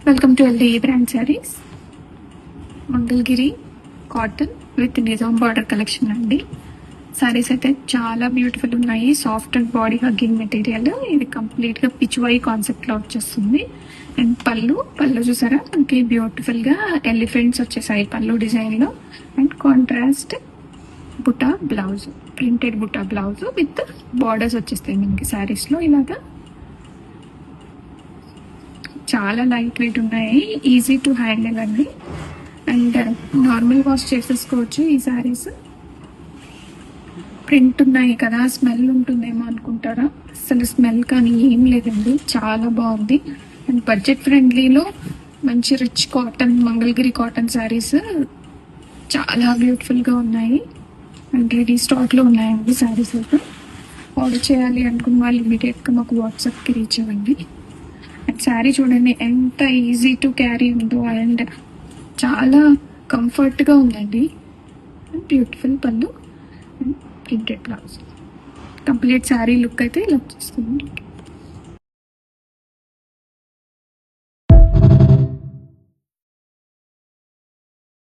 Welcome to LD brand saris. Mangalagiri cotton with Nizam border collection అండి. శారీస్ అయితే చాలా బ్యూటిఫుల్ ఉన్నాయి. Soft and body hugging material. ఇది కంప్లీట్గా పిచ్వై కాన్సెప్ట్లో వచ్చేస్తుంది. అండ్ పళ్ళు చూసారా, మనకి బ్యూటిఫుల్గా ఎలిఫెంట్స్ వచ్చేసాయి పళ్ళు డిజైన్లో. అండ్ కాంట్రాస్ట్ బుటా బ్లౌజ్, ప్రింటెడ్ బుటా బ్లౌజ్ విత్ బార్డర్స్ వచ్చేస్తాయి మనకి శారీస్లో. ఇలాగా చాలా లైట్ వెయిట్ ఉన్నాయి, ఈజీ టు హ్యాండిల్ అండి. అండ్ నార్మల్ వాష్ చేసేసుకోవచ్చు. ఈ శారీస్ ప్రింట్ ఉన్నాయి కదా, స్మెల్ ఉంటుందేమో అనుకుంటారా, అసలు స్మెల్ కానీ ఏం లేదండి, చాలా బాగుంది. అండ్ బడ్జెట్ ఫ్రెండ్లీలో మంచి rich cotton, Mangalagiri cotton saris చాలా బ్యూటిఫుల్గా ఉన్నాయి. అండ్ రెడీ స్టాక్లో ఉన్నాయండి శారీస్ అయితే. ఆర్డర్ చేయాలి అనుకున్న వాళ్ళు ఇమీడియట్గా మాకు వాట్సాప్కి రీచ్ అవ్వండి. అండ్ శారీ చూడండి ఎంత ఈజీ టు క్యారీ ఉందో, అండ్ చాలా కంఫర్ట్గా ఉందండి. బ్యూటిఫుల్ పళ్ళు, printed blouse. Complete sari look అయితే ఇలా వచ్చేస్తుంది.